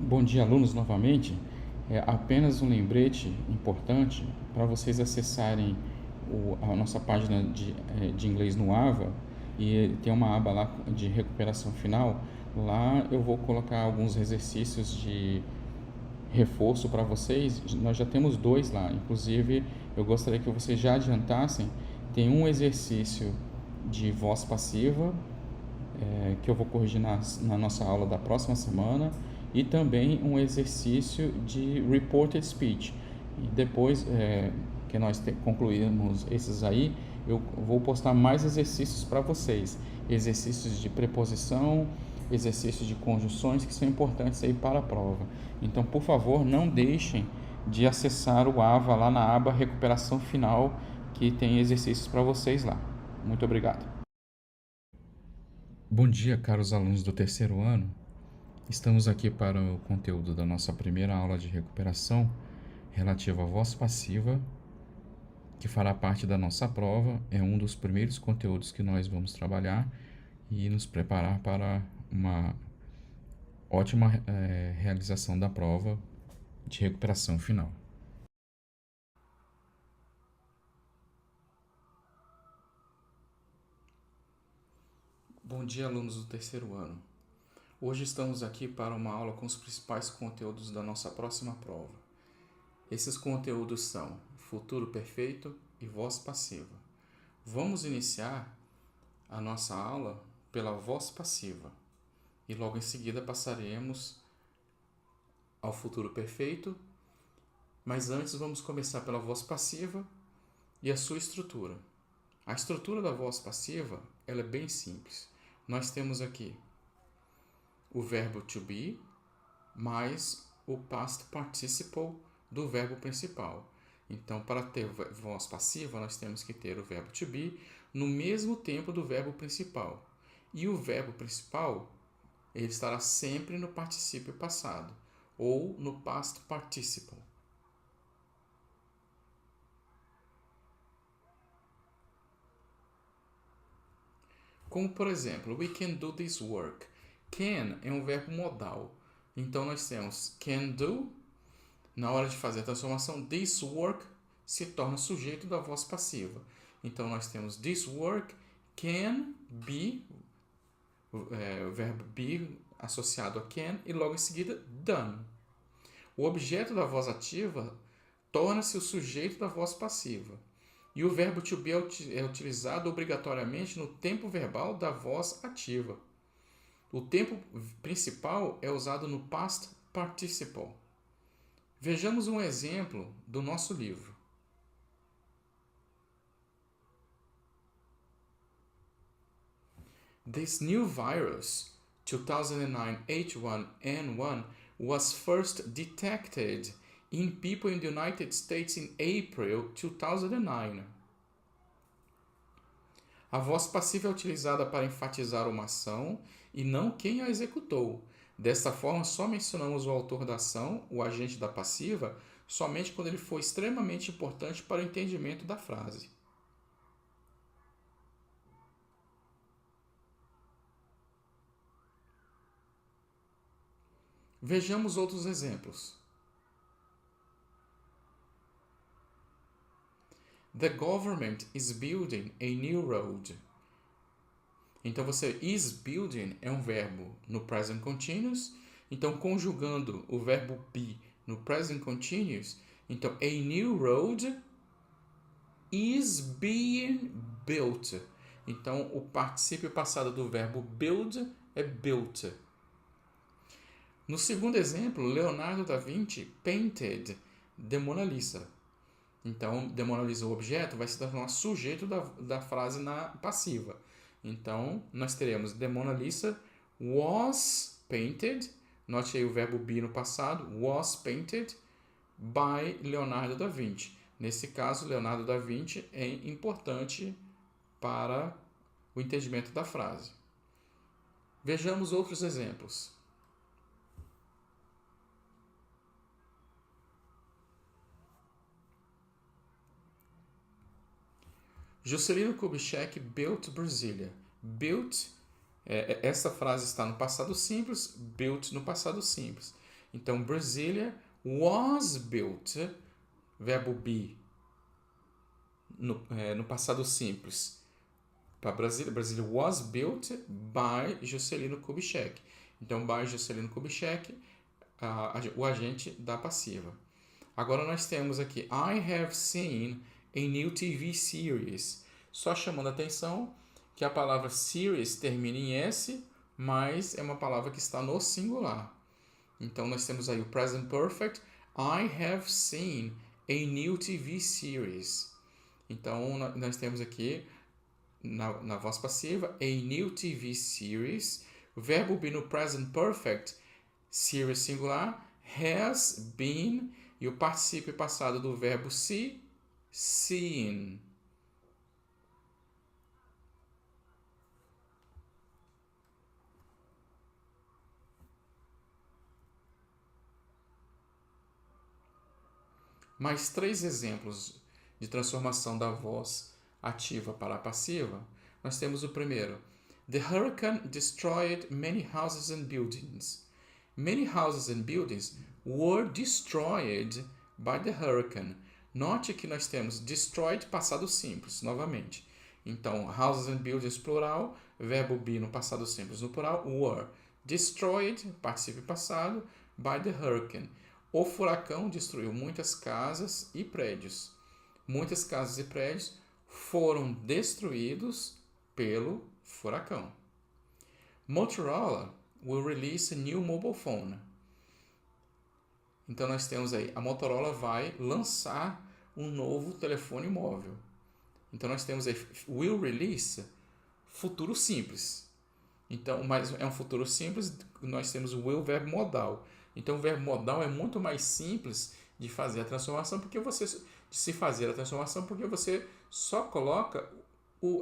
Bom dia, alunos, novamente. É apenas um lembrete importante para vocês acessarem a nossa página de inglês no AVA e tem uma aba lá de recuperação final. Lá eu vou colocar alguns exercícios de reforço para vocês. Nós já temos dois lá, inclusive eu gostaria que vocês já adiantassem. Tem um exercício de voz passiva que eu vou corrigir na nossa aula da próxima semana, e também um exercício de reported speech. E depois que nós concluirmos esses aí, eu vou postar mais exercícios para vocês, exercícios de preposição, exercícios de conjunções que são importantes aí para a prova. Então, por favor, não deixem de acessar o AVA lá na aba recuperação final, que tem exercícios para vocês lá. Muito obrigado. Bom dia, caros alunos do terceiro ano. Estamos aqui para o conteúdo da nossa primeira aula de recuperação relativa à voz passiva, que fará parte da nossa prova. É um dos primeiros conteúdos que nós vamos trabalhar e nos preparar para uma ótima realização da prova de recuperação final. Bom dia, alunos do terceiro ano. Hoje estamos aqui para uma aula com os principais conteúdos da nossa próxima prova. Esses conteúdos são futuro perfeito e voz passiva. Vamos iniciar a nossa aula pela voz passiva e logo em seguida passaremos ao futuro perfeito, mas antes vamos começar pela voz passiva e a sua estrutura. A estrutura da voz passiva ela é bem simples. Nós temos aqui o verbo to be mais o past participle do verbo principal. Então, para ter voz passiva, nós temos que ter o verbo to be no mesmo tempo do verbo principal. E o verbo principal ele estará sempre no particípio passado ou no past participle. Como, por exemplo, we can do this work. Can é um verbo modal. Então, nós temos can do. Na hora de fazer a transformação, this work se torna sujeito da voz passiva. Então, nós temos this work can be, o verbo be associado a can, e logo em seguida, done. O objeto da voz ativa torna-se o sujeito da voz passiva. E o verbo to be é utilizado obrigatoriamente no tempo verbal da voz ativa. O tempo principal é usado no past participle. Vejamos um exemplo do nosso livro. This new virus, 2009 H1N1, was first detected in people in the United States in April 2009. A voz passiva é utilizada para enfatizar uma ação e não quem a executou. Desta forma, só mencionamos o autor da ação, o agente da passiva, somente quando ele for extremamente importante para o entendimento da frase. Vejamos outros exemplos. The government is building a new road. Então, você is building é um verbo no present continuous. Então, conjugando o verbo be no present continuous, então, a new road is being built. Então, o particípio passado do verbo build é built. No segundo exemplo, Leonardo da Vinci painted the Mona Lisa. Então, the Mona Lisa, o objeto, vai se tornar sujeito da frase na passiva. Então, nós teremos the Mona Lisa was painted, note aí o verbo be no passado, was painted by Leonardo da Vinci. Nesse caso, Leonardo da Vinci é importante para o entendimento da frase. Vejamos outros exemplos. Juscelino Kubitschek built Brasília. Built, essa frase está no passado simples, built no passado simples. Então, Brasília was built, verbo be, no passado simples. Para Brasília, Brasília was built by Juscelino Kubitschek. Então, by Juscelino Kubitschek, o agente da passiva. Agora nós temos aqui, I have seen a new TV series. Só chamando a atenção que a palavra series termina em S, mas é uma palavra que está no singular. Então nós temos aí o present perfect, I have seen a new TV series. Então nós temos aqui na voz passiva a new TV series, o verbo be no present perfect, series singular, has been, e o particípio passado do verbo see, seen. Mais 3 exemplos de transformação da voz ativa para a passiva. Nós temos o primeiro. The hurricane destroyed many houses and buildings. Many houses and buildings were destroyed by the hurricane. Note que nós temos destroyed passado simples, novamente. Então, houses and buildings plural, verbo be no passado simples no plural, were. Destroyed, particípio passado, by the hurricane. O furacão destruiu muitas casas e prédios. Muitas casas e prédios foram destruídos pelo furacão. Motorola will release a new mobile phone. Então nós temos aí, a Motorola vai lançar um novo telefone móvel. Então nós temos aí, will release, futuro simples. Então, mas é um futuro simples, nós temos o will, verbo modal. Então o verbo modal é muito mais simples de fazer a transformação, porque você só coloca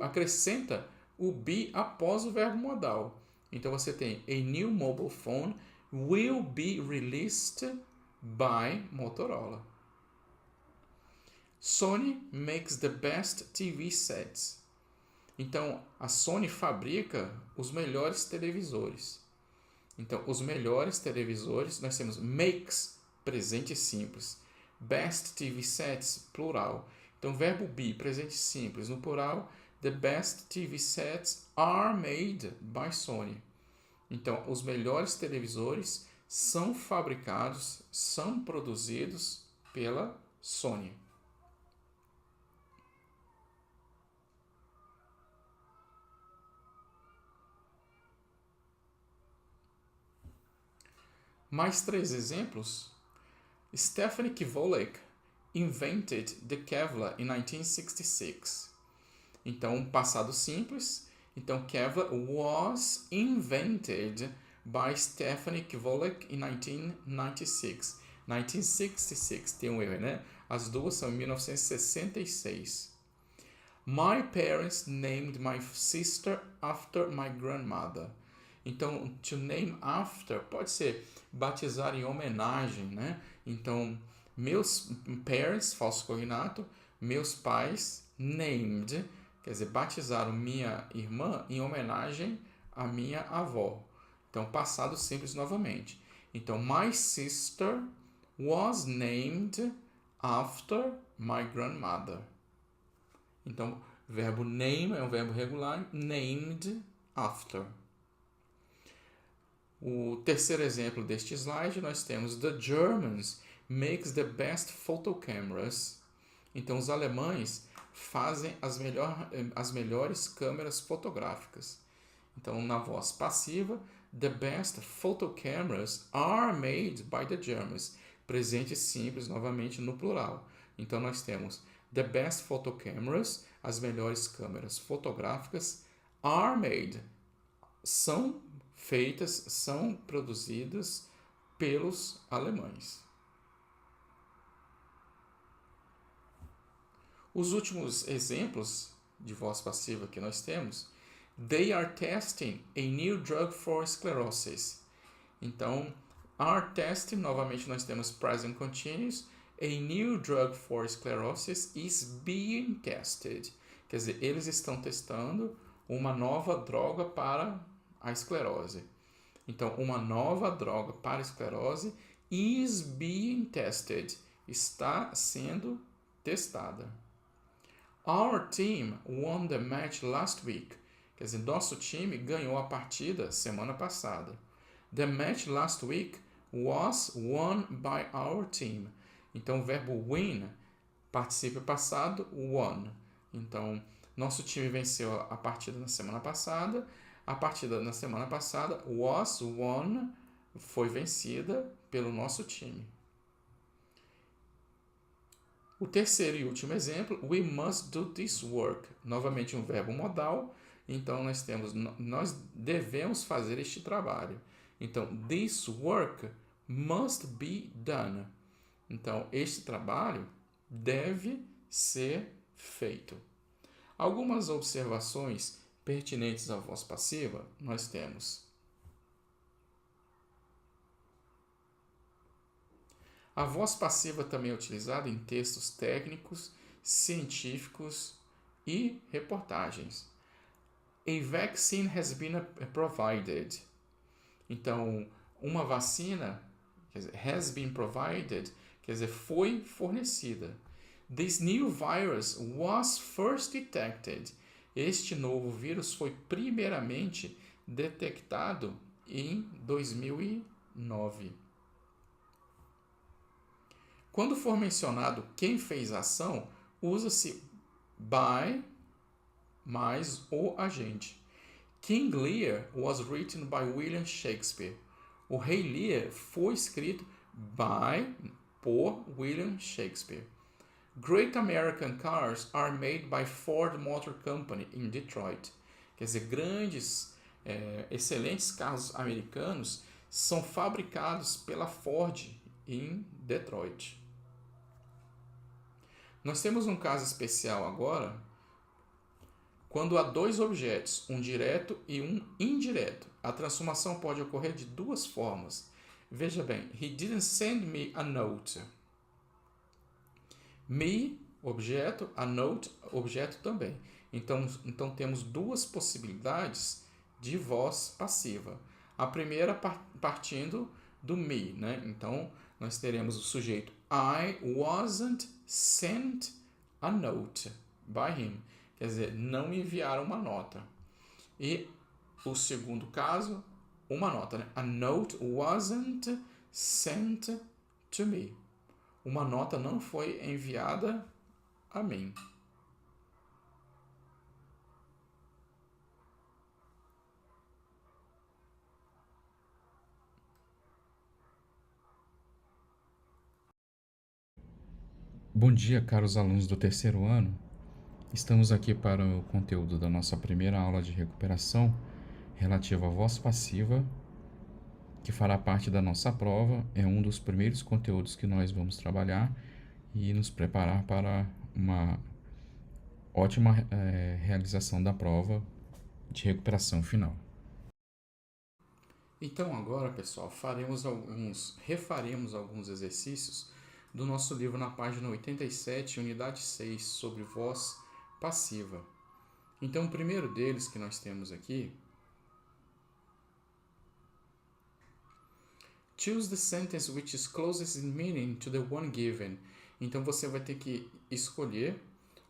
acrescenta o be após o verbo modal. Então você tem a new mobile phone will be released by Motorola. Sony makes the best TV sets. Então a Sony fabrica os melhores televisores. Então os melhores televisores nós temos makes, presente simples, best TV sets, plural. Então verbo be, presente simples no plural, the best TV sets are made by Sony. Então os melhores televisores são fabricados, são produzidos pela Sony. Mais 3 exemplos. Stephanie Kivolek invented the Kevlar in 1966. Então, passado simples. Então, Kevlar was invented by Stephanie Kivolek in 1996. 1966, tem um erro, né? As duas são em 1966. My parents named my sister after my grandmother. Então, to name after pode ser batizar em homenagem, né? Então, meus parents, falso cognato, meus pais, named, quer dizer, batizaram minha irmã em homenagem à minha avó. Então, passado simples novamente. Então, my sister was named after my grandmother. Então, verbo name é um verbo regular, named after. O terceiro exemplo deste slide, nós temos The Germans makes the best photo cameras. Então, os alemães fazem as melhores câmeras fotográficas. Então, na voz passiva, the best photo cameras are made by the Germans. Presente simples, novamente, no plural. Então, nós temos the best photo cameras, as melhores câmeras fotográficas, are made, são feitas, são produzidas pelos alemães. Os últimos exemplos de voz passiva que nós temos, they are testing a new drug for sclerosis. Então, are testing, novamente nós temos present continuous, a new drug for sclerosis is being tested. Quer dizer, eles estão testando uma nova droga para a esclerose. Então, uma nova droga para a esclerose is being tested. Está sendo testada. Our team won the match last week. Quer dizer, nosso time ganhou a partida semana passada. The match last week was won by our team. Então, o verbo win, particípio passado, won. Então, nosso time venceu a partida na semana passada. A partida na semana passada was won, foi vencida pelo nosso time. O terceiro e último exemplo, we must do this work. Novamente um verbo modal. Então, nós devemos fazer este trabalho. Então, this work must be done. Então, este trabalho deve ser feito. Algumas observações pertinentes à voz passiva nós temos. A voz passiva também é utilizada em textos técnicos, científicos e reportagens. A vaccine has been provided. Então, uma vacina, quer dizer, has been provided, quer dizer, foi fornecida. This new virus was first detected. Este novo vírus foi primeiramente detectado em 2009. Quando for mencionado quem fez a ação, usa-se by mais o agente. King Lear was written by William Shakespeare. O Rei Lear foi escrito por William Shakespeare. Great American cars are made by Ford Motor Company in Detroit. Quer dizer, excelentes carros americanos são fabricados pela Ford em Detroit. Nós temos um caso especial agora, quando há dois objetos, um direto e um indireto. A transformação pode ocorrer de duas formas. Veja bem, he didn't send me a note. Me, objeto, a note, objeto também. Então temos duas possibilidades de voz passiva. A primeira partindo do me, né? Então nós teremos o sujeito I wasn't sent a note by him. Quer dizer, não me enviaram uma nota. E o segundo caso, uma nota, né? A note wasn't sent to me. Uma nota não foi enviada a mim. Bom dia, caros alunos do terceiro ano. Estamos aqui para o conteúdo da nossa primeira aula de recuperação relativa à voz passiva, que fará parte da nossa prova. É um dos primeiros conteúdos que nós vamos trabalhar e nos preparar para uma ótima realização da prova de recuperação final. Então agora, pessoal, refaremos alguns exercícios do nosso livro na página 87, unidade 6, sobre voz passiva. Então, o primeiro deles que nós temos aqui, choose the sentence which is closest in meaning to the one given. Então, você vai ter que escolher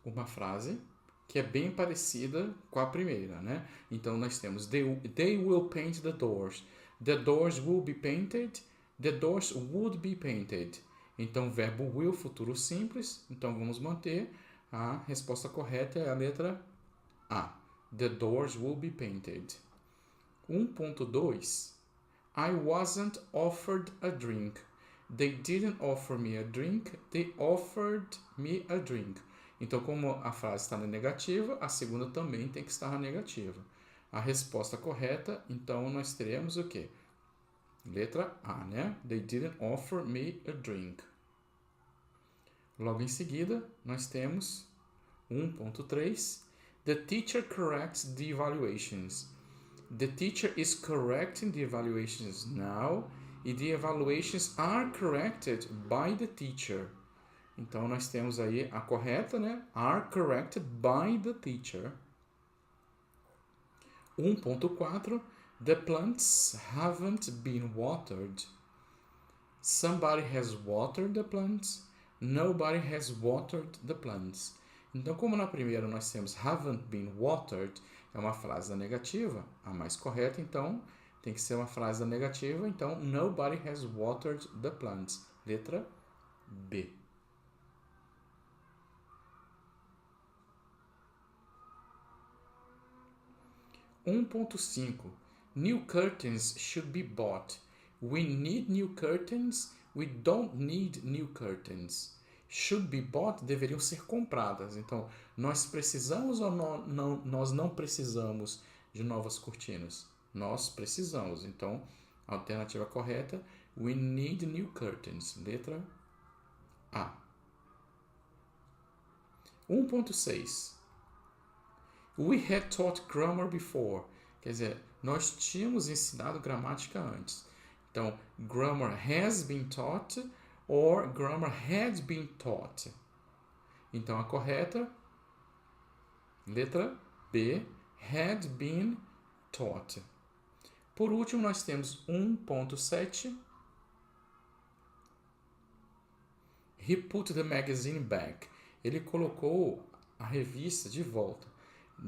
uma frase que é bem parecida com a primeira, né? Então, nós temos they will paint the doors. The doors will be painted. The doors would be painted. Então, verbo will, futuro simples. Então, vamos manter. A resposta correta é a letra A. The doors will be painted. 1.2. I wasn't offered a drink. They didn't offer me a drink. They offered me a drink. Então, como a frase está na negativa, a segunda também tem que estar na negativa. A resposta correta, então, nós teremos o quê? Letra A, né? They didn't offer me a drink. Logo em seguida, nós temos 1.3. The teacher corrects the evaluations. The teacher is correcting the evaluations now, and the evaluations are corrected by the teacher. Então, nós temos aí a correta, né? Are corrected by the teacher. 1.4. The plants haven't been watered. Somebody has watered the plants. Nobody has watered the plants. Então, como na primeira nós temos haven't been watered, é uma frase da negativa, a mais correta, então, tem que ser uma frase da negativa. Então, nobody has watered the plants. Letra B. (1.5) New curtains should be bought. We need new curtains. We don't need new curtains. Should be bought deveriam ser compradas. Então, nós precisamos ou nós não precisamos de novas cortinas? Nós precisamos. Então, a alternativa correta, we need new curtains. Letra A. 1.6 We had taught grammar before. Quer dizer, nós tínhamos ensinado gramática antes. Então, grammar has been taught or grammar had been taught. Então, a correta, letra B, had been taught. Por último, nós temos 1.7. He put the magazine back. Ele colocou a revista de volta.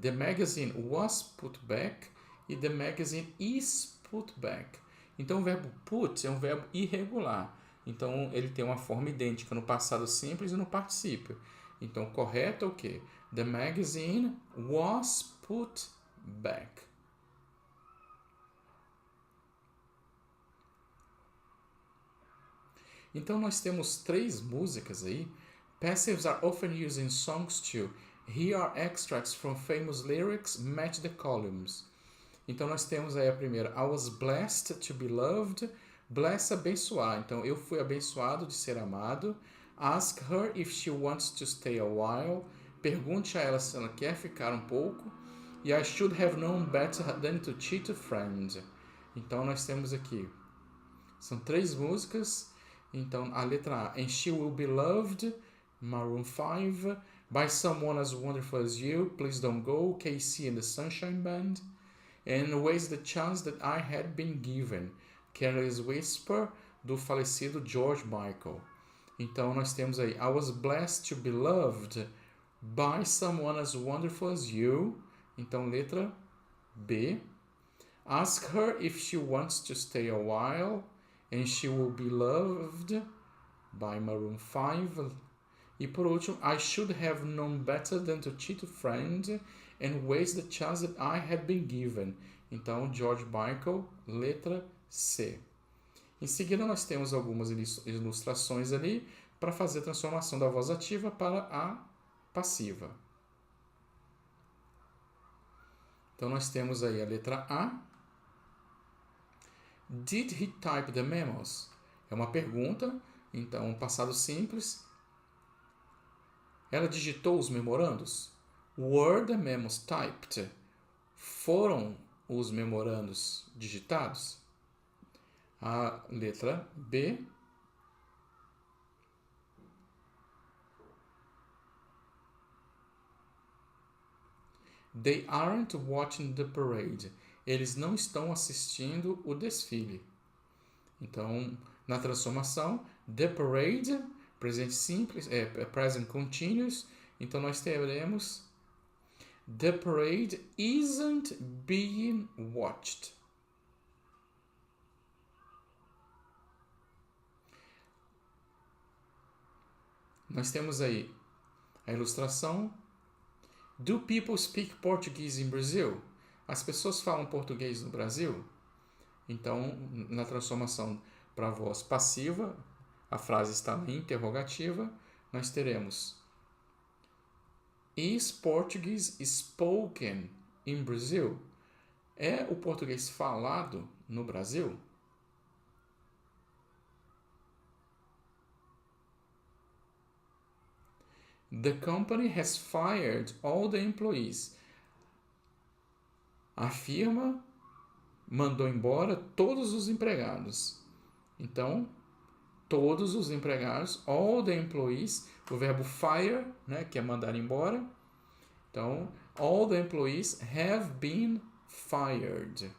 The magazine was put back e the magazine is put back. Então, o verbo put é um verbo irregular. Então, ele tem uma forma idêntica no passado simples e no particípio. Então, correto é o quê? The magazine was put back. Então, nós temos 3 músicas aí. Passives are often used in songs too. Here are extracts from famous lyrics. Match the columns. Então, nós temos aí a primeira. I was blessed to be loved. Bless, abençoar. Então, eu fui abençoado de ser amado. Ask her if she wants to stay a while. Pergunte a ela se ela quer ficar um pouco. E I should have known better than to cheat a friend. Então, nós temos aqui. São 3 músicas. Então, a letra A. And she will be loved. Maroon 5. By someone as wonderful as you. Please don't go. KC and the Sunshine Band. And waste the chance that I had been given. Careless Whisper, do falecido George Michael. Então, nós temos aí I was blessed to be loved by someone as wonderful as you. Então, letra B. Ask her if she wants to stay a while. And she will be loved by Maroon 5. E por último, I should have known better than to cheat a friend and waste the chance that I had been given. Então, George Michael, letra C. Em seguida, nós temos algumas ilustrações ali para fazer a transformação da voz ativa para a passiva. Então, nós temos aí a letra A. Did he type the memos? É uma pergunta, então, passado simples. Ela digitou os memorandos? Were the memos typed? Foram os memorandos digitados? A letra B. They aren't watching the parade. Eles não estão assistindo o desfile. Então, na transformação, the parade, presente simples, present continuous. Então, nós teremos the parade isn't being watched. Nós temos aí a ilustração. Do people speak Portuguese in Brazil? As pessoas falam português no Brasil? Então, na transformação para a voz passiva, a frase está na interrogativa, nós teremos Is Portuguese spoken in Brazil? É o português falado no Brasil? The company has fired all the employees. A firma mandou embora todos os empregados. Então, todos os empregados, all the employees, o verbo fire, né, que é mandar embora. Então, all the employees have been fired.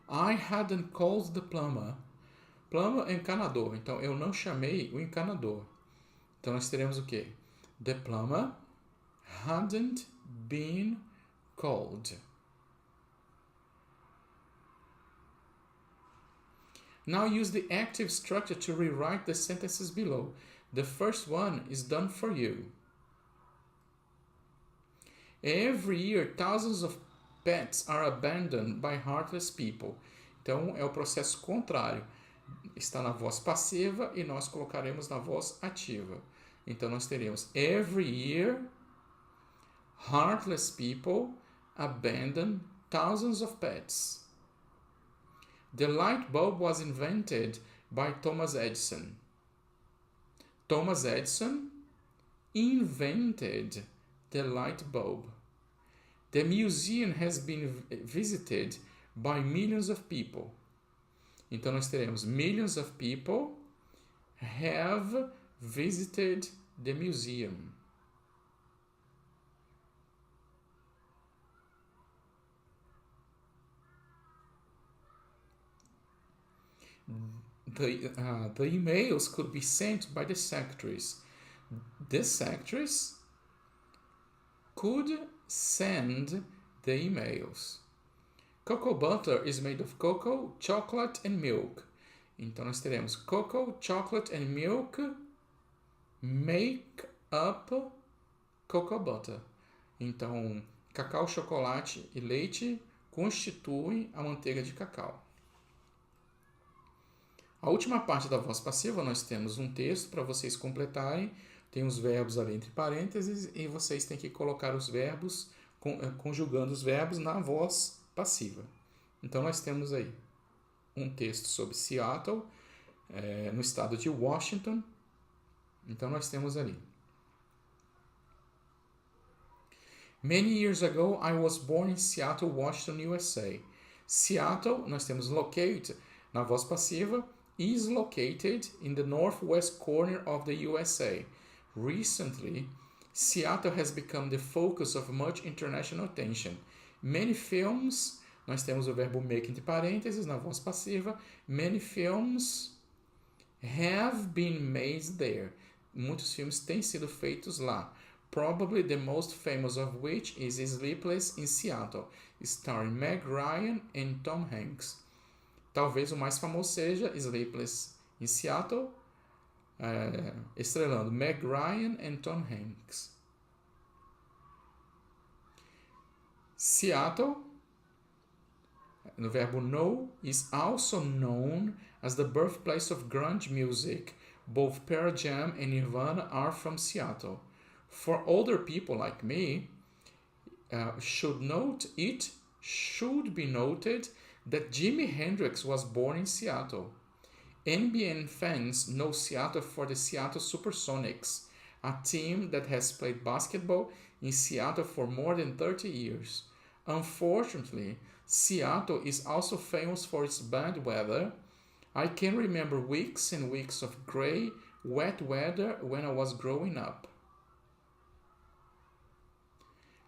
I hadn't called the plumber. Plumber é encanador, então eu não chamei o encanador. Então nós teremos o quê? The plumber hadn't been called. Now use the active structure to rewrite the sentences below. The first one is done for you. Every year, thousands of pets are abandoned by heartless people. Então, é o processo contrário. Está na voz passiva e nós colocaremos na voz ativa. Então, nós teremos every year, heartless people abandon thousands of pets. The light bulb was invented by Thomas Edison. Thomas Edison invented the light bulb. The museum has been visited by millions of people. Então nós teremos millions of people have visited the museum. The emails could be sent by the secretaries. The secretaries could send the emails. Cocoa butter is made of cocoa, chocolate and milk. Então nós teremos cocoa, chocolate and milk make up cocoa butter. Então, cacau, chocolate e leite constituem a manteiga de cacau. A última parte da voz passiva nós temos um texto para vocês completarem. Tem os verbos ali entre parênteses e vocês têm que colocar os verbos, conjugando os verbos na voz passiva. Então nós temos aí um texto sobre Seattle, no estado de Washington. Então nós temos ali. Many years ago, I was born in Seattle, Washington, USA. Seattle, nós temos locate na voz passiva, is located in the northwest corner of the USA. Recently, Seattle has become the focus of much international attention. Many films, nós temos o verbo make entre parênteses na voz passiva. Many films have been made there. Muitos filmes têm sido feitos lá. Probably the most famous of which is Sleepless in Seattle, starring Meg Ryan and Tom Hanks. Talvez o mais famoso seja Sleepless in Seattle, estrelando Meg Ryan and Tom Hanks. Seattle, no verbo know, is also known as the birthplace of grunge music. Both Pearl Jam and Nirvana are from Seattle. For older people like me, should be noted that Jimi Hendrix was born in Seattle. NBA fans know Seattle for the Seattle Supersonics, a team that has played basketball in Seattle for more than 30 years. Unfortunately, Seattle is also famous for its bad weather. I can remember weeks and weeks of gray, wet weather when I was growing up.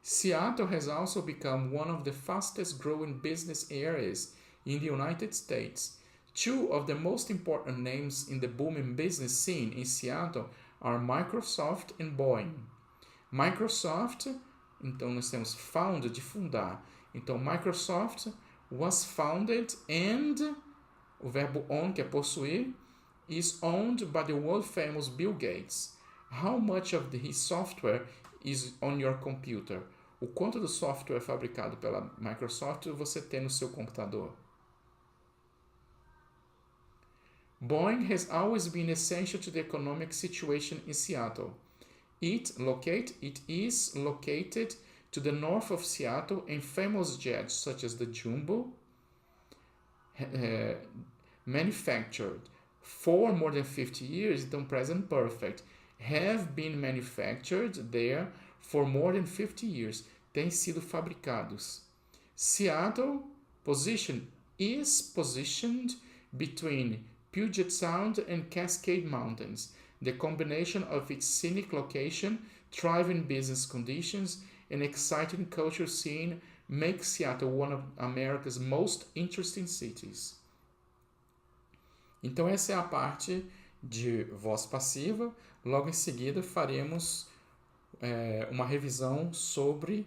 Seattle has also become one of the fastest growing business areas in the United States. Two of the most important names in the booming business scene in Seattle are Microsoft and Boeing. Microsoft, então nós temos found, de fundar. Então Microsoft was founded and, o verbo own, que é possuir, is owned by the world famous Bill Gates. How much of his software is on your computer? O quanto do software fabricado pela Microsoft você tem no seu computador? Boeing has always been essential to the economic situation in Seattle. It is located to the north of Seattle, and famous jets such as the Jumbo, manufactured for more than 50 years, então present perfect, have been manufactured there for more than 50 years, têm sido fabricados. Seattle is positioned between Puget Sound and Cascade Mountains. The combination of its scenic location, thriving business conditions, and exciting culture scene make Seattle one of America's most interesting cities. Então essa é a parte de voz passiva. Logo em seguida faremos uma revisão sobre